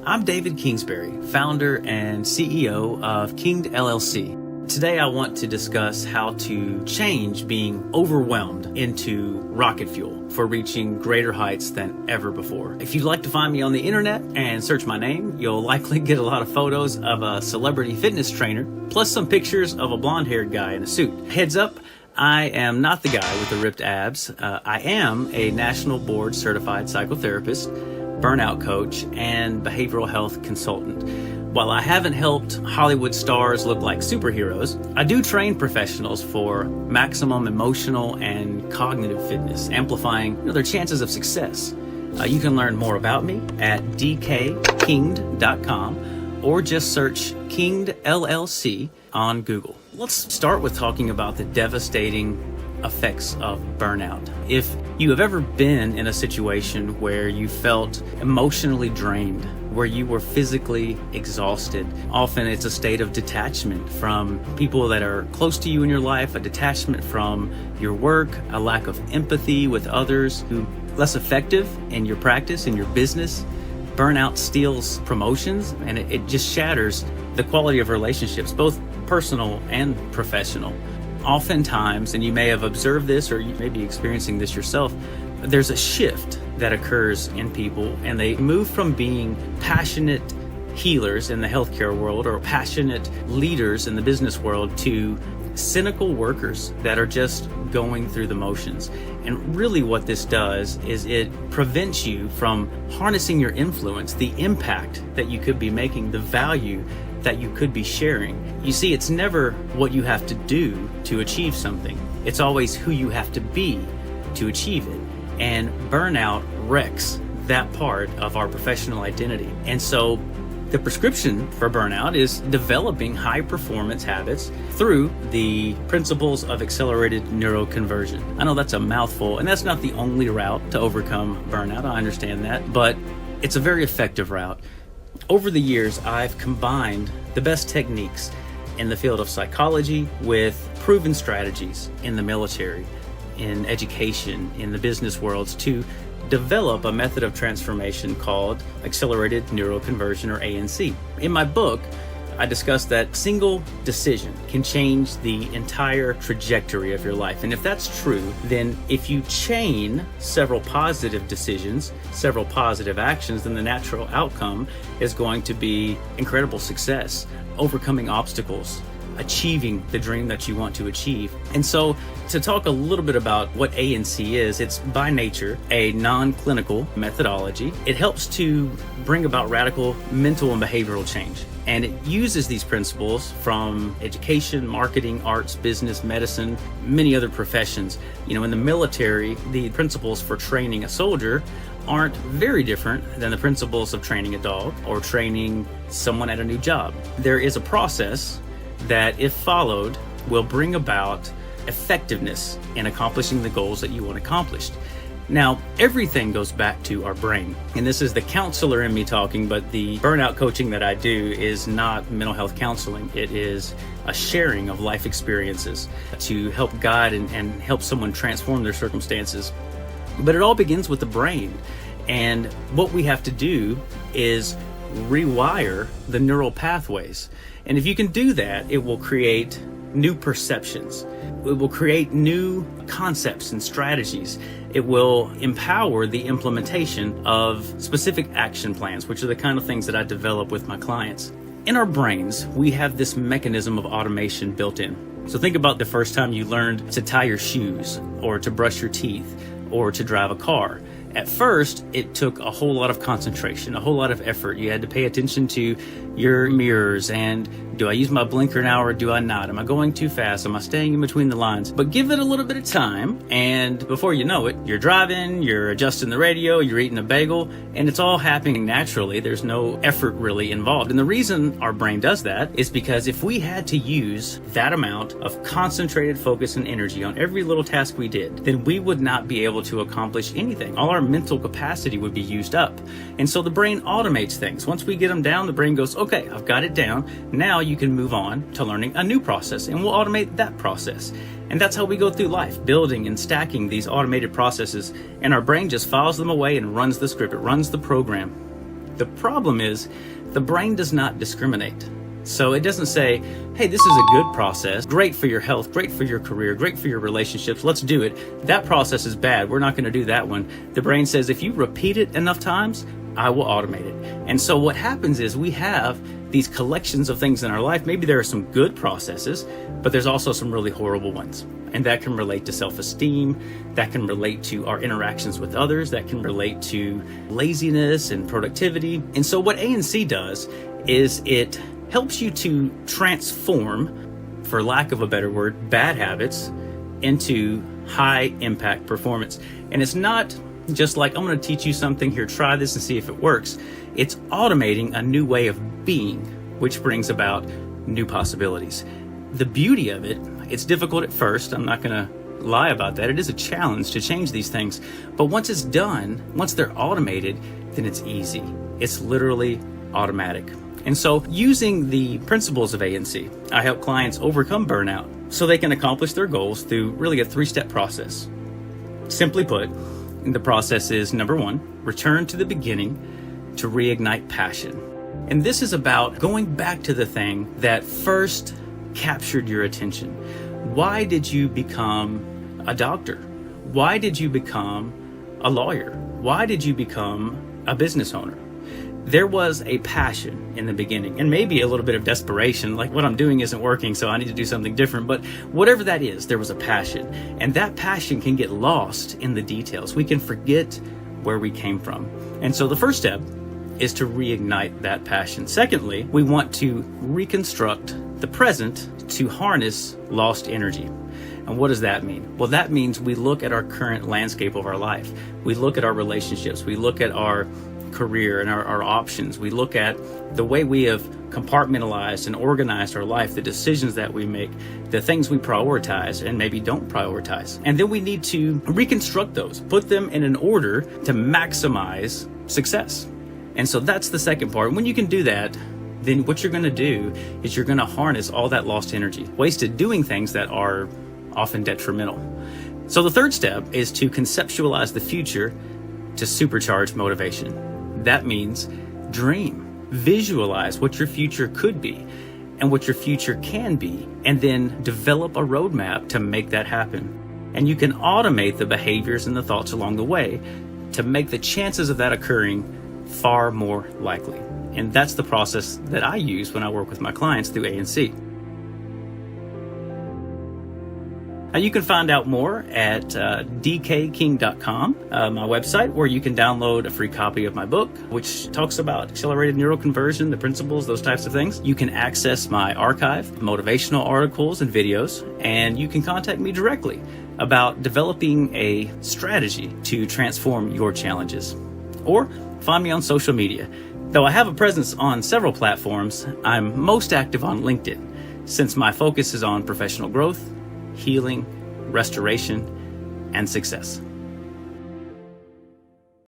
I'm David Kingsbury, founder and CEO of Kinged LLC. Today I want to discuss how to change being overwhelmed into rocket fuel for reaching greater heights than ever before. If you'd like to find me on the internet and search my name, you'll likely get a lot of photos of a celebrity fitness trainer, plus some pictures of a blonde-haired guy in a suit. Heads up, I am not the guy with the ripped abs. I am a national board certified psychotherapist, burnout coach, and behavioral health consultant. While I haven't helped Hollywood stars look like superheroes, I do train professionals for maximum emotional and cognitive fitness, amplifying their chances of success. You can learn more about me at dkkinged.com or just search Kinged LLC on Google. Let's start with talking about the devastating effects of burnout. If you have ever been in a situation where you felt emotionally drained, where you were physically exhausted, often it's a state of detachment from people that are close to you in your life, a detachment from your work, a lack of empathy with others, who less effective in your practice, in your business. Burnout steals promotions, and it just shatters the quality of relationships, both personal and professional. Oftentimes, and you may have observed this or you may be experiencing this yourself, there's a shift that occurs in people, and they move from being passionate healers in the healthcare world or passionate leaders in the business world to cynical workers that are just going through the motions. And really what this does is it prevents you from harnessing your influence, the impact that you could be making, the value that you could be sharing. You see, it's never what you have to do to achieve something. It's always who you have to be to achieve it. And burnout wrecks that part of our professional identity. And so the prescription for burnout is developing high performance habits through the principles of accelerated neuroconversion. I know that's a mouthful, and that's not the only route to overcome burnout. I understand that, but it's a very effective route. Over the years, I've combined the best techniques in the field of psychology with proven strategies in the military, in education, in the business worlds to develop a method of transformation called accelerated neuroconversion, or ANC. In my book, I discuss that single decision can change the entire trajectory of your life. And if that's true, then if you chain several positive decisions, several positive actions, then the natural outcome is going to be incredible success, overcoming obstacles, achieving the dream that you want to achieve. And so to talk a little bit about what ANC is, it's by nature a non-clinical methodology. It helps to bring about radical mental and behavioral change. And it uses these principles from education, marketing, arts, business, medicine, many other professions. In the military, the principles for training a soldier aren't very different than the principles of training a dog or training someone at a new job. There is a process that, if followed, will bring about effectiveness in accomplishing the goals that you want accomplished. Now, everything goes back to our brain. And this is the counselor in me talking, but the burnout coaching that I do is not mental health counseling. It is a sharing of life experiences to help guide and help someone transform their circumstances. But it all begins with the brain. And what we have to do is rewire the neural pathways. And if you can do that, it will create new perceptions. It will create new concepts and strategies. It will empower the implementation of specific action plans, which are the kind of things that I develop with my clients. In our brains, we have this mechanism of automation built in. So think about the first time you learned to tie your shoes, or to brush your teeth, or to drive a car. At first, it took a whole lot of concentration, a whole lot of effort. You had to pay attention to your mirrors and, do I use my blinker now or do I not? Am I going too fast? Am I staying in between the lines? But give it a little bit of time, and before you know it, you're driving, you're adjusting the radio, you're eating a bagel, and it's all happening naturally. There's no effort really involved. And the reason our brain does that is because if we had to use that amount of concentrated focus and energy on every little task we did, then we would not be able to accomplish anything. All our mental capacity would be used up. And so the brain automates things. Once we get them down, the brain goes, okay, I've got it down. Now you can move on to learning a new process, and we'll automate that process. And that's how we go through life, building and stacking these automated processes, and our brain just files them away and runs the script. It runs the program. The problem is the brain does not discriminate. So it doesn't say, hey, this is a good process, great for your health, great for your career, great for your relationships, let's do it. That process is bad, we're not going to do that one. The brain says, if you repeat it enough times, I will automate it. And so what happens is we have these collections of things in our life. Maybe there are some good processes, but there's also some really horrible ones. And that can relate to self-esteem, that can relate to our interactions with others, that can relate to laziness and productivity. And so what ANC does is it helps you to transform, for lack of a better word, bad habits into high impact performance. And it's not just like, I'm going to teach you something here, try this and see if it works. It's automating a new way of being, which brings about new possibilities. The beauty of it, it's difficult at first. I'm not going to lie about that. It is a challenge to change these things. But once it's done, once they're automated, then it's easy. It's literally automatic. And so using the principles of ANC, I help clients overcome burnout so they can accomplish their goals through really a 3-step process. Simply put, the process is, number 1, return to the beginning to reignite passion. And this is about going back to the thing that first captured your attention. Why did you become a doctor? Why did you become a lawyer? Why did you become a business owner? There was a passion in the beginning, and maybe a little bit of desperation, like what I'm doing isn't working, so I need to do something different. But whatever that is, there was a passion, and that passion can get lost in the details. We can forget where we came from. And so the first step is to reignite that passion. Secondly, we want to reconstruct the present to harness lost energy. And what does that mean? Well, that means we look at our current landscape of our life. We look at our relationships. We look at our career and our options. We look at the way we have compartmentalized and organized our life, the decisions that we make, the things we prioritize and maybe don't prioritize. And then we need to reconstruct those, put them in an order to maximize success. And so that's the second part. When you can do that, then what you're going to do is you're going to harness all that lost energy, wasted doing things that are often detrimental. So the third step is to conceptualize the future to supercharge motivation. That means dream, visualize what your future could be and what your future can be, and then develop a roadmap to make that happen. And you can automate the behaviors and the thoughts along the way to make the chances of that occurring far more likely. And that's the process that I use when I work with my clients through ANC. Now you can find out more at dkking.com, my website, where you can download a free copy of my book, which talks about accelerated neural conversion, the principles, those types of things. You can access my archive, motivational articles and videos, and you can contact me directly about developing a strategy to transform your challenges. Or find me on social media. Though I have a presence on several platforms, I'm most active on LinkedIn, since my focus is on professional growth, healing, restoration, and success.